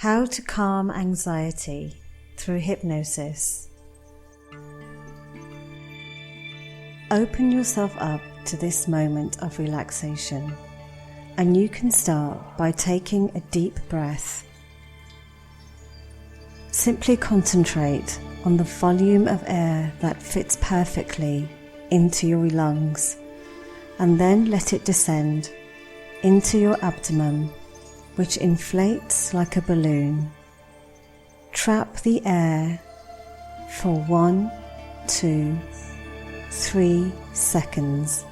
How to calm anxiety through hypnosis. Open yourself up to this moment of relaxation, and you can start by taking a deep breath. Simply concentrate on the volume of air that fits perfectly into your lungs, and then let it descend into your abdomen, which inflates like a balloon. Trap the air for 1, 2, 3 seconds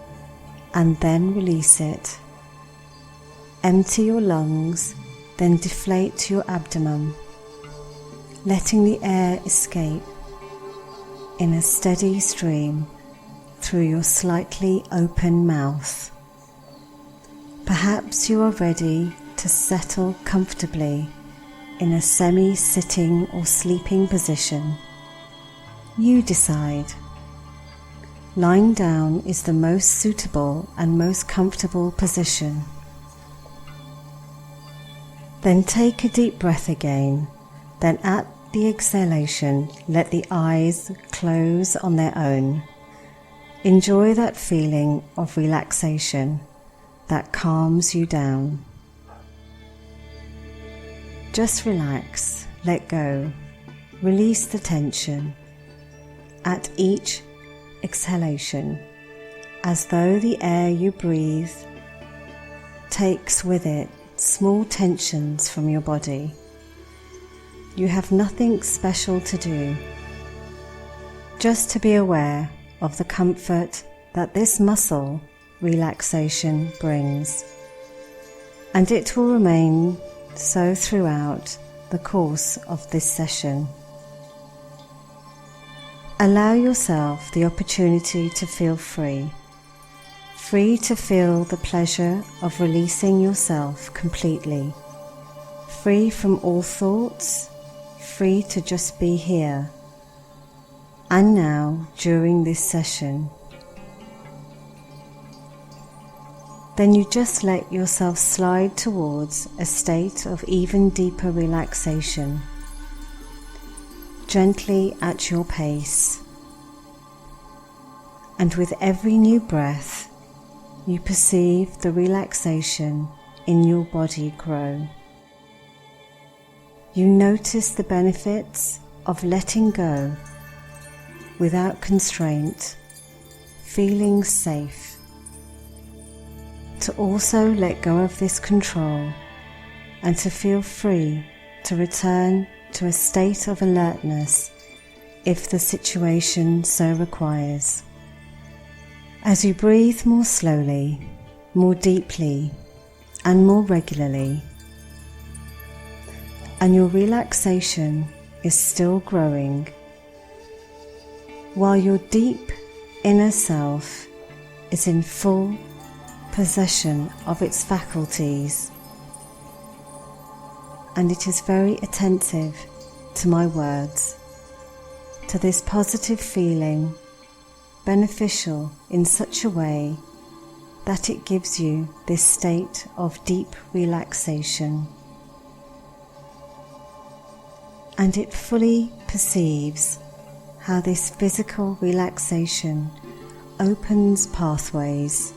and then release it. Empty your lungs, then deflate your abdomen, letting the air escape in a steady stream through your slightly open mouth. Perhaps you are ready to settle comfortably in a semi-sitting or sleeping position. You decide. Lying down is the most suitable and most comfortable position. Then take a deep breath again. Then at the exhalation, let the eyes close on their own. Enjoy that feeling of relaxation that calms you down. Just relax, let go, release the tension at each exhalation, as though the air you breathe takes with it small tensions from your body. You have nothing special to do, just to be aware of the comfort that this muscle relaxation brings, and it will remain so throughout the course of this session. Allow yourself the opportunity to feel free to feel the pleasure of releasing yourself completely, free from all thoughts, free to just be here and now during this session. Then you just let yourself slide towards a state of even deeper relaxation, gently at your pace. And with every new breath, you perceive the relaxation in your body grow. You notice the benefits of letting go without constraint, feeling safe. To also let go of this control and to feel free to return to a state of alertness if the situation so requires. As you breathe more slowly, more deeply, and more regularly, and your relaxation is still growing, while your deep inner self is in full possession of its faculties, and it is very attentive to my words, to this positive feeling, beneficial in such a way that it gives you this state of deep relaxation, and it fully perceives how this physical relaxation opens pathways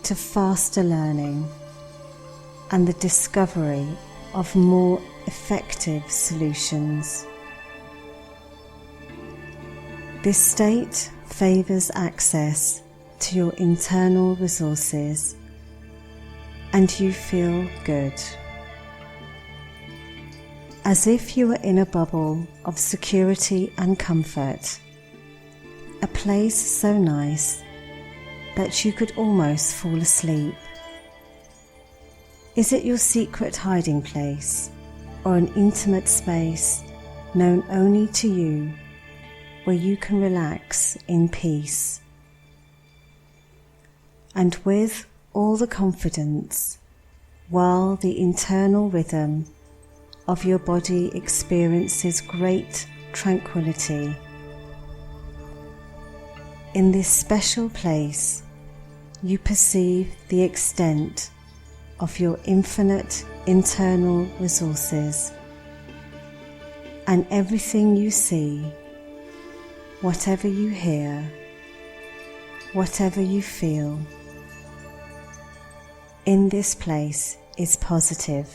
to faster learning and the discovery of more effective solutions. This state favors access to your internal resources, and you feel good, as if you were in a bubble of security and comfort, a place so nice that you could almost fall asleep. Is it your secret hiding place, or an intimate space known only to you, where you can relax in peace? And with all the confidence, while the internal rhythm of your body experiences great tranquility. In this special place, you perceive the extent of your infinite internal resources and everything you see, whatever you hear, whatever you feel, in this place is positive.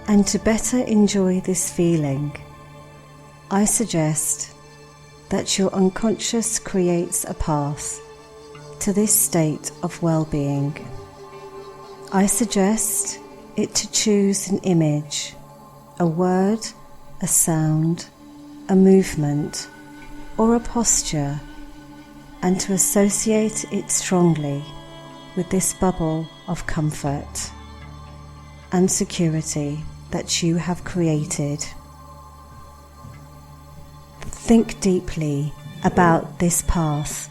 And to better enjoy this feeling, I suggest that your unconscious creates a path to this state of well-being. I suggest it to choose an image, a word, a sound, a movement, or a posture, and to associate it strongly with this bubble of comfort and security that you have created. Think deeply about this path.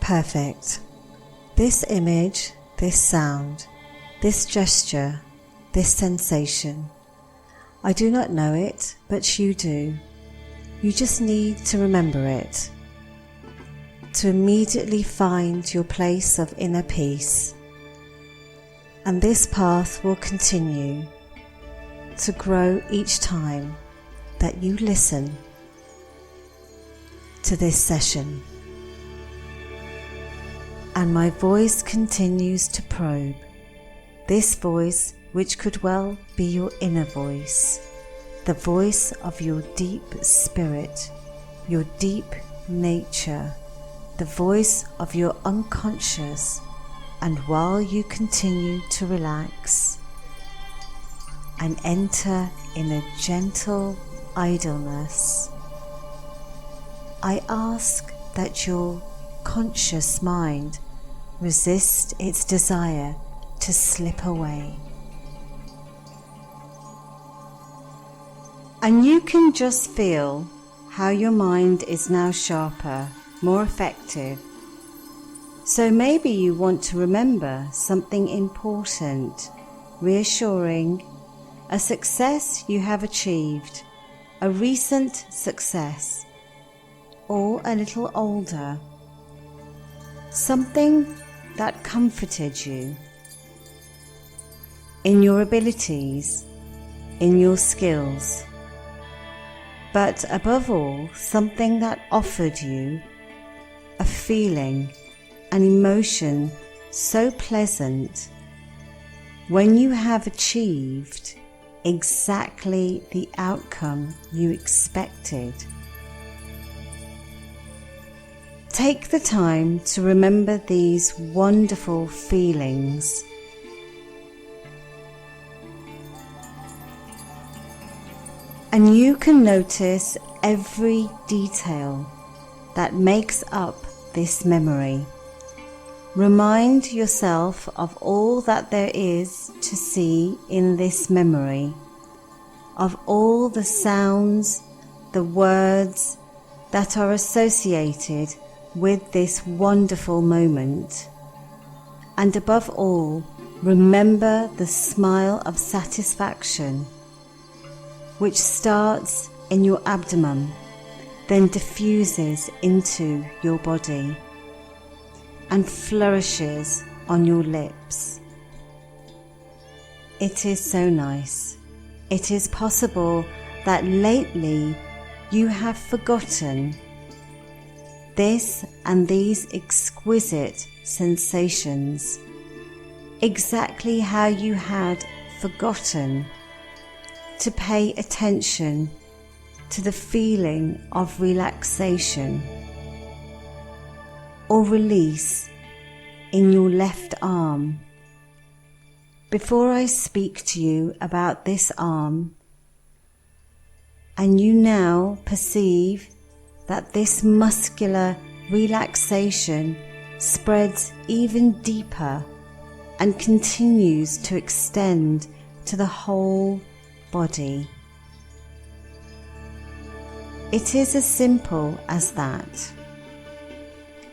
Perfect. This image, this sound, this gesture, this sensation. I do not know it, but you do. You just need to remember it, to immediately find your place of inner peace. And this path will continue to grow each time that you listen to this session. And my voice continues to probe, this voice which could well be your inner voice, the voice of your deep spirit, your deep nature, the voice of your unconscious. And while you continue to relax and enter in a gentle idleness, I ask that your conscious mind resist its desire to slip away. And you can just feel how your mind is now sharper, more effective. So maybe you want to remember something important, reassuring, a success you have achieved, a recent success, or a little older, something that comforted you in your abilities, in your skills, but above all, something that offered you a feeling, an emotion so pleasant when you have achieved exactly the outcome you expected. Take the time to remember these wonderful feelings. And you can notice every detail that makes up this memory. Remind yourself of all that there is to see in this memory, of all the sounds, the words that are associated with this wonderful moment. And above all, remember the smile of satisfaction, which starts in your abdomen, then diffuses into your body and flourishes on your lips. It is so nice. It is possible that lately you have forgotten this and these exquisite sensations, exactly how you had forgotten to pay attention to the feeling of relaxation or release in your left arm. Before I speak to you about this arm, and you now perceive that this muscular relaxation spreads even deeper and continues to extend to the whole body. It is as simple as that.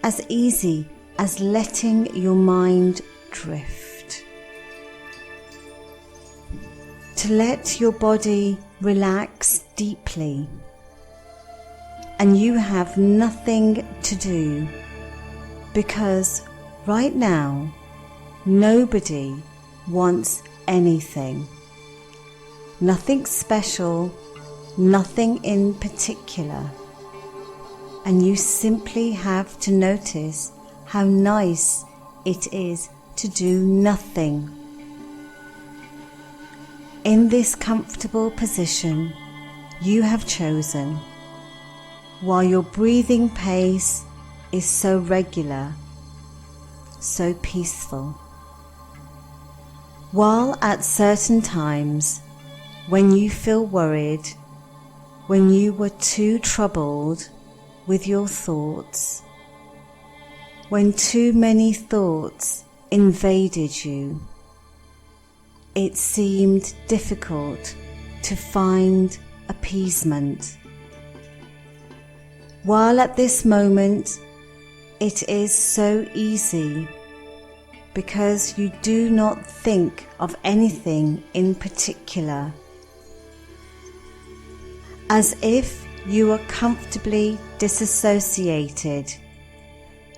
As easy as letting your mind drift. To let your body relax deeply, and you have nothing to do, because right now nobody wants anything. Nothing special, nothing in particular. And you simply have to notice how nice it is to do nothing. In this comfortable position you have chosen, while your breathing pace is so regular, so peaceful, while at certain times when you feel worried, when you were too troubled with your thoughts, when too many thoughts invaded you, it seemed difficult to find appeasement. While at this moment it is so easy, because you do not think of anything in particular, as if you are comfortably disassociated,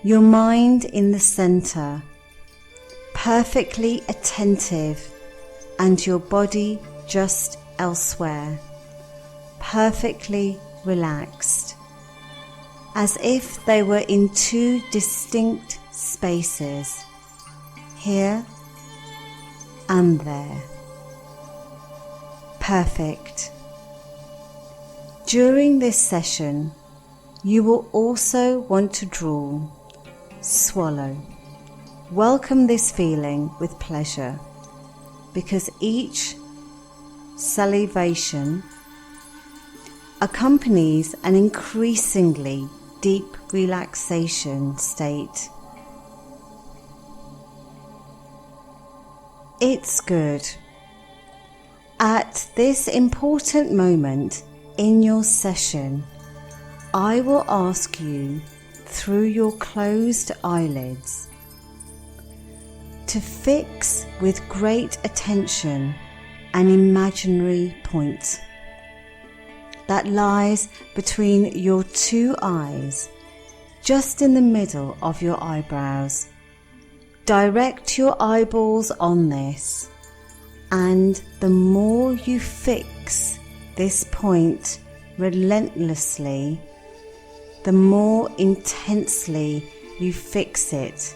your mind in the center, perfectly attentive, and your body just elsewhere, perfectly relaxed, as if they were in two distinct spaces, here and there. Perfect. During this session, you will also want to draw, swallow. Welcome this feeling with pleasure, because each salivation accompanies an increasingly deep relaxation state. It's good. At this important moment in your session, I will ask you, through your closed eyelids, to fix with great attention an imaginary point that lies between your two eyes, just in the middle of your eyebrows. Direct your eyeballs on this, and the more you fix this point relentlessly, the more intensely you fix it,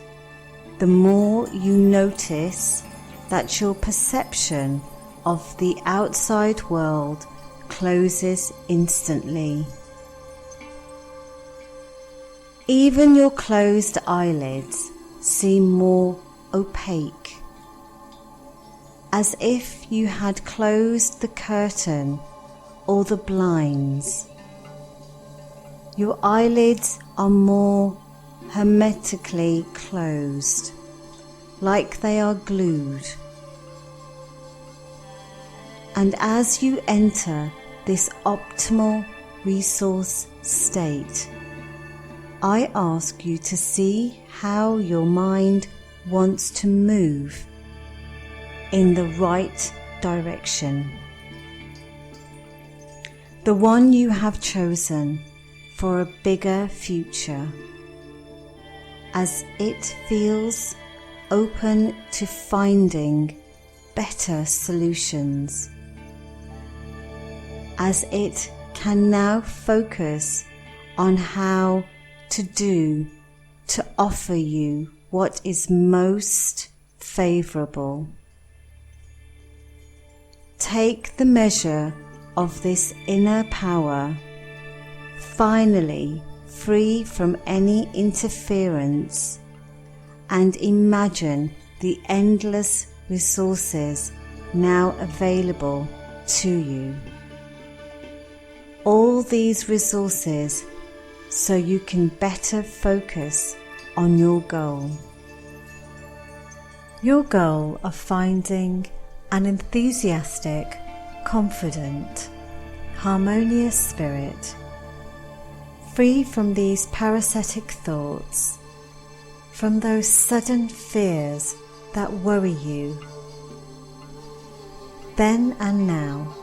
the more you notice that your perception of the outside world closes instantly. Even your closed eyelids seem more opaque, as if you had closed the curtain or the blinds. Your eyelids are more hermetically closed, like they are glued. And as you enter this optimal resource state, I ask you to see how your mind wants to move in the right direction, the one you have chosen for a bigger future, as it feels open to finding better solutions, as it can now focus on how to offer you what is most favorable. Take the measure of this inner power, finally free from any interference, and imagine the endless resources now available to you. All these resources so you can better focus on your goal. Your goal of finding an enthusiastic, confident, harmonious spirit, free from these parasitic thoughts, from those sudden fears that worry you, then and now,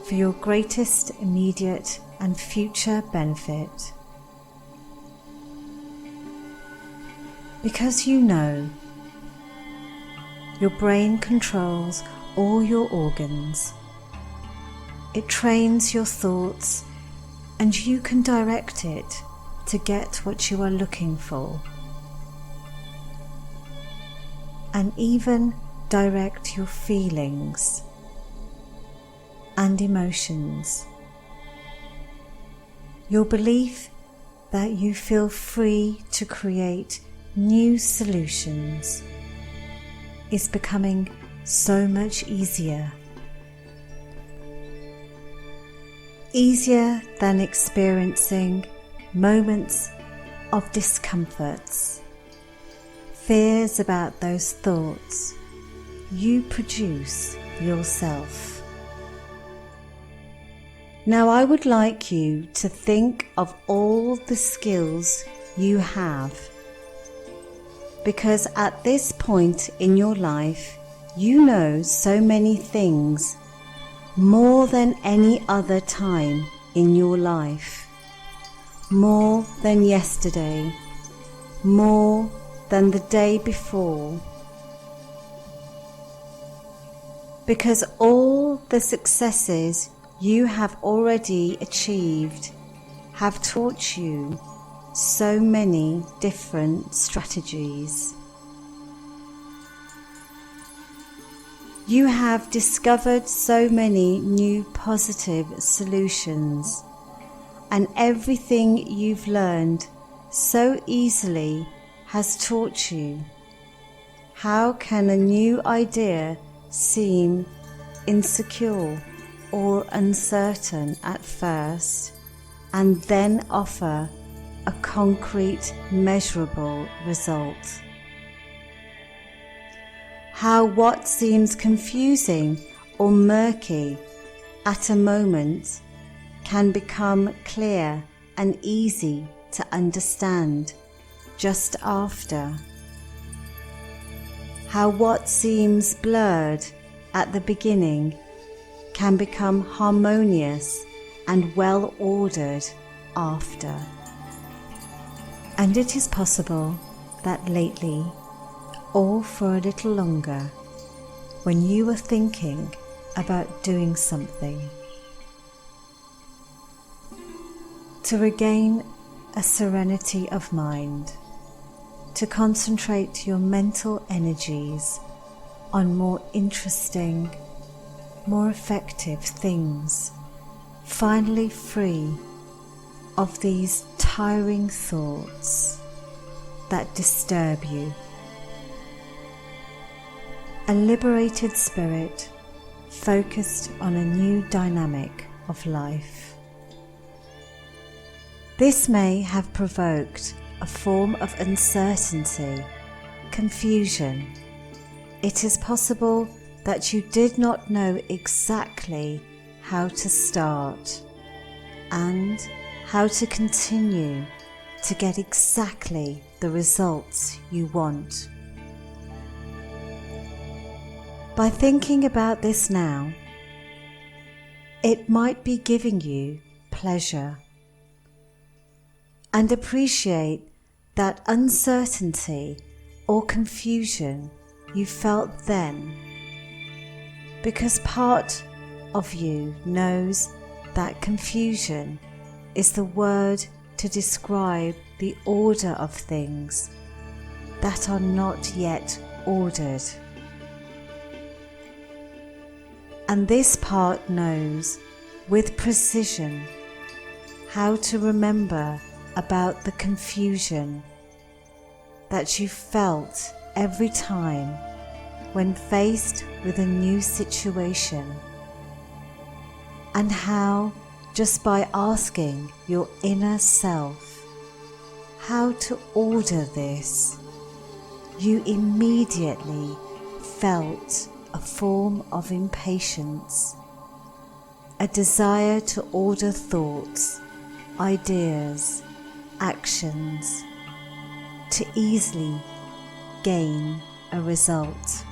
for your greatest immediate and future benefit. Because you know Your brain controls all your organs. It trains your thoughts, and you can direct it to get what you are looking for, and even direct your feelings and emotions. Your belief that you feel free to create new solutions is becoming so much easier. Easier than experiencing moments of discomforts, fears about those thoughts you produce yourself. Now I would like you to think of all the skills you have, because at this point in your life you know so many things more than any other time in your life, more than yesterday, more than the day before, because all the successes you have already achieved have taught you so many different strategies. You have discovered so many new positive solutions, and everything you've learned so easily has taught you how can a new idea seem insecure or uncertain at first, and then offer a concrete, measurable result. How what seems confusing or murky at a moment can become clear and easy to understand just after. How what seems blurred at the beginning can become harmonious and well ordered after. And it is possible that lately, or for a little longer, when you were thinking about doing something, to regain a serenity of mind, to concentrate your mental energies on more interesting, more effective things, finally free of these tiring thoughts that disturb you. A liberated spirit focused on a new dynamic of life. This may have provoked a form of uncertainty, confusion. It is possible that you did not know exactly how to start and how to continue to get exactly the results you want. By thinking about this now, it might be giving you pleasure, and appreciate that uncertainty or confusion you felt then, because part of you knows that confusion is the word to describe the order of things that are not yet ordered. And this part knows with precision how to remember about the confusion that you felt every time when faced with a new situation, and how just by asking your inner self how to order this, you immediately felt a form of impatience, a desire to order thoughts, ideas, actions, to easily gain a result.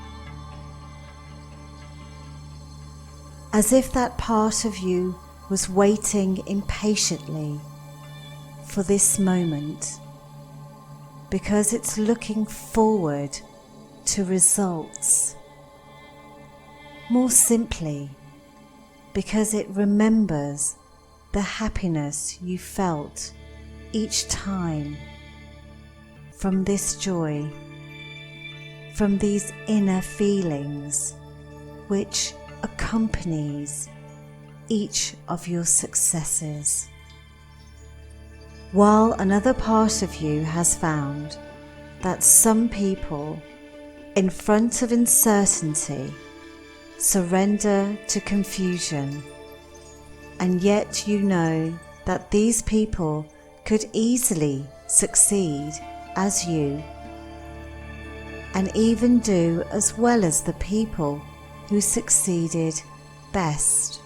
As if that part of you was waiting impatiently for this moment, because it's looking forward to results more simply, because it remembers the happiness you felt each time from this joy, from these inner feelings which accompanies each of your successes. While another part of you has found that some people in front of uncertainty surrender to confusion, and yet you know that these people could easily succeed as you, and even do as well as the people who succeeded best.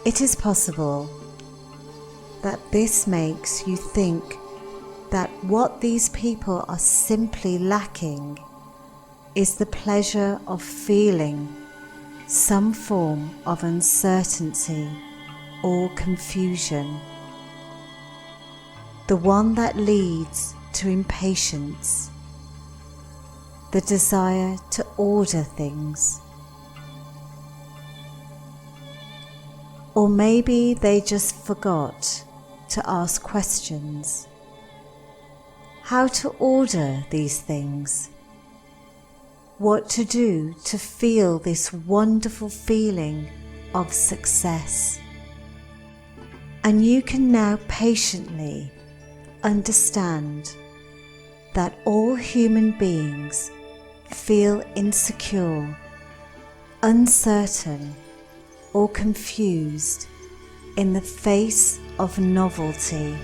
It is possible that this makes you think that what these people are simply lacking is the pleasure of feeling some form of uncertainty or confusion, the one that leads to impatience, the desire to order things. Or maybe they just forgot to ask questions. How to order these things? What to do to feel this wonderful feeling of success? And you can now patiently understand that all human beings feel insecure, uncertain, or confused in the face of novelty.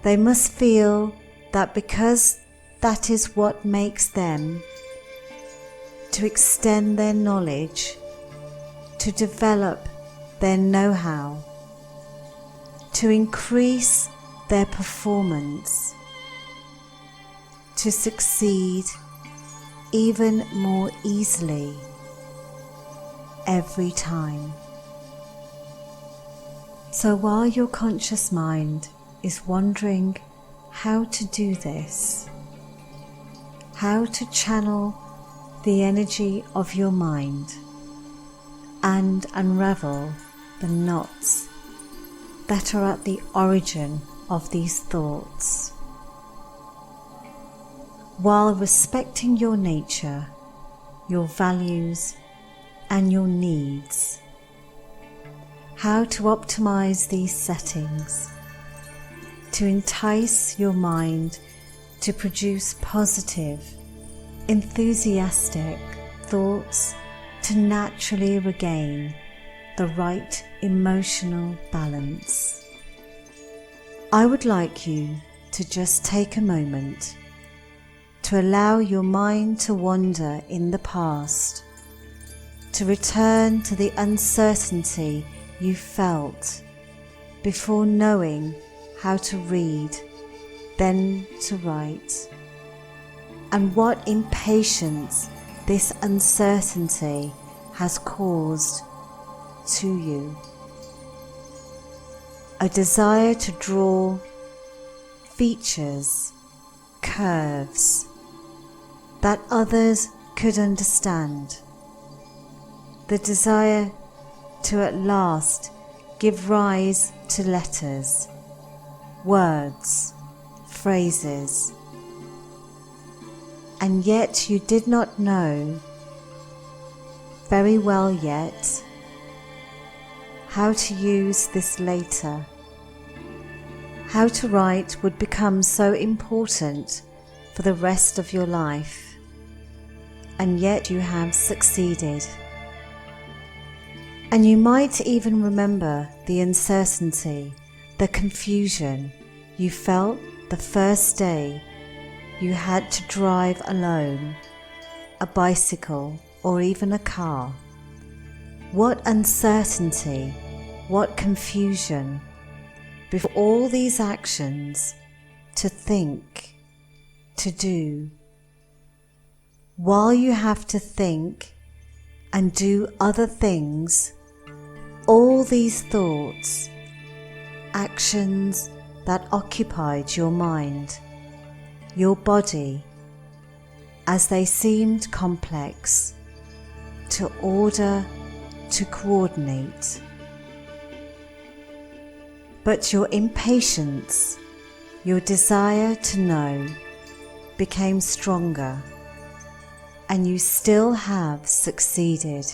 They must feel that because that is what makes them to extend their knowledge, to develop their know-how, to increase their performance, to succeed even more easily every time. So while your conscious mind is wondering how to do this, how to channel the energy of your mind and unravel the knots that are at the origin of these thoughts, while respecting your nature, your values, and your needs, how to optimize these settings to entice your mind to produce positive, enthusiastic thoughts to naturally regain the right emotional balance. I would like you to just take a moment to allow your mind to wander in the past, to return to the uncertainty you felt before knowing how to read, then to write, and what impatience this uncertainty has caused to you. A desire to draw features, curves that others could understand. The desire to at last give rise to letters, words, phrases, and yet you did not know very well yet how to use this later. How to write would become so important for the rest of your life, and yet you have succeeded. And you might even remember the uncertainty, the confusion you felt the first day you had to drive alone, a bicycle or even a car. What uncertainty, what confusion before all these actions to think, to do. While you have to think and do other things, all these thoughts, actions that occupied your mind, your body, as they seemed complex, to order, to coordinate. But your impatience, your desire to know, became stronger, and you still have succeeded.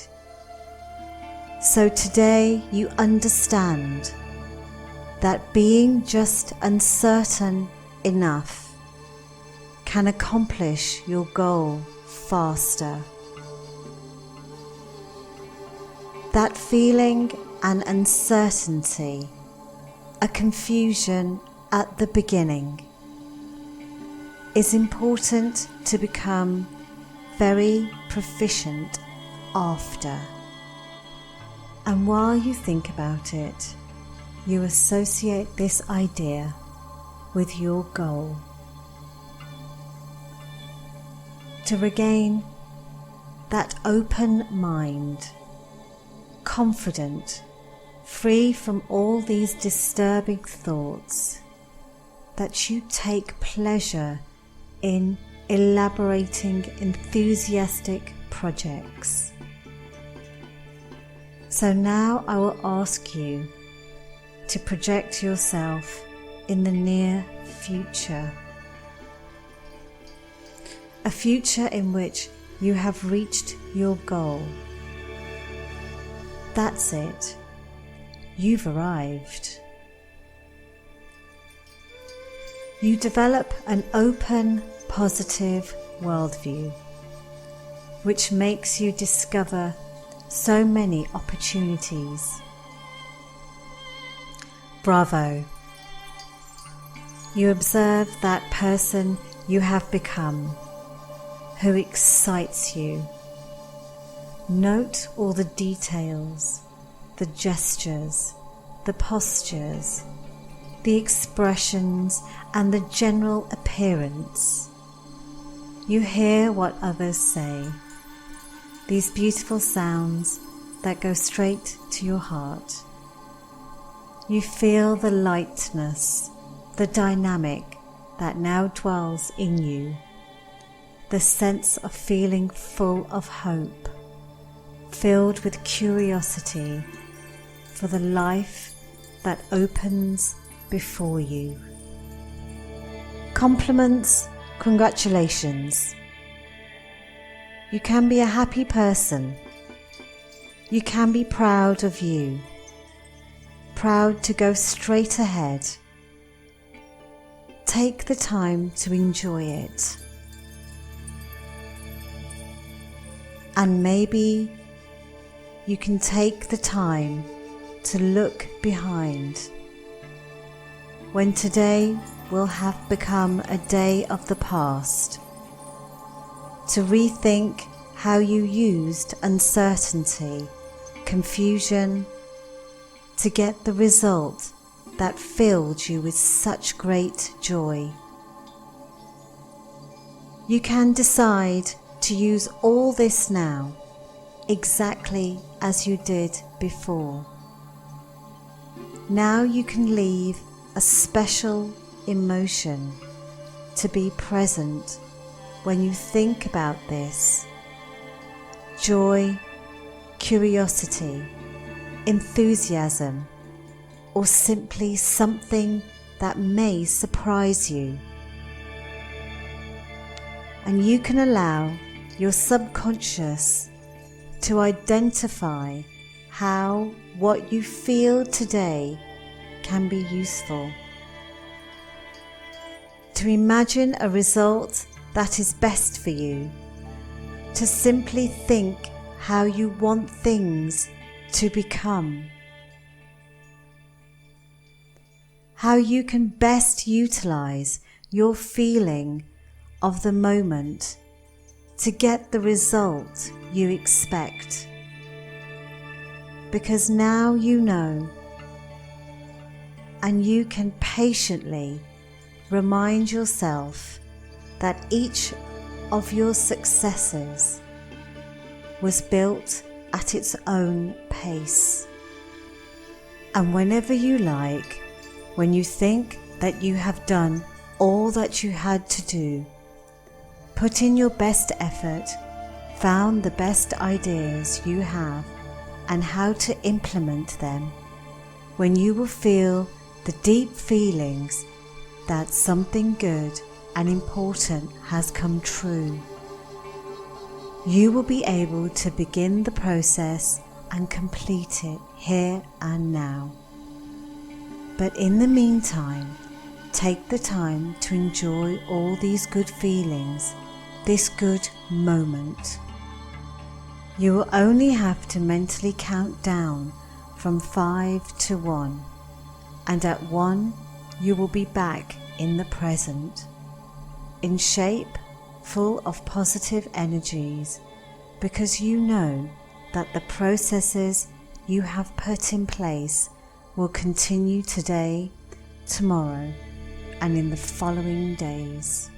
So today you understand that being just uncertain enough can accomplish your goal faster. That feeling an uncertainty, a confusion at the beginning, is important to become very proficient after. And while you think about it, you associate this idea with your goal. To regain that open mind, confident, free from all these disturbing thoughts, that you take pleasure in elaborating enthusiastic projects. So now I will ask you to project yourself in the near future. A future in which you have reached your goal. That's it. You've arrived. You develop an open, positive worldview, which makes you discover so many opportunities. Bravo! You observe that person you have become, who excites you. Note all the details, the gestures, the postures, the expressions, and the general appearance. You hear what others say, these beautiful sounds that go straight to your heart. You feel the lightness, the dynamic that now dwells in you, the sense of feeling full of hope, filled with curiosity for the life that opens before you. Compliments, congratulations. You can be a happy person. You can be proud of you, proud to go straight ahead. Take the time to enjoy it. And maybe you can take the time to look behind, when today will have become a day of the past, to rethink how you used uncertainty, confusion, to get the result that filled you with such great joy. You can decide to use all this now, exactly as you did before. Now you can leave a special emotion to be present when you think about this. Joy, curiosity, enthusiasm, or simply something that may surprise you. And you can allow your subconscious to identify how what you feel today can be useful. To imagine a result that is best for you. To simply think how you want things to become. How you can best utilize your feeling of the moment to get the result you expect. Because now you know, and you can patiently remind yourself that each of your successes was built at its own pace. And whenever you like, when you think that you have done all that you had to do, put in your best effort, found the best ideas you have and how to implement them, when you will feel the deep feelings that something good and important has come true. You will be able to begin the process and complete it here and now. But in the meantime, take the time to enjoy all these good feelings, this good moment. You will only have to mentally count down from 5 to 1, and at 1 you will be back in the present, in shape, full of positive energies, because you know that the processes you have put in place will continue today, tomorrow, and in the following days.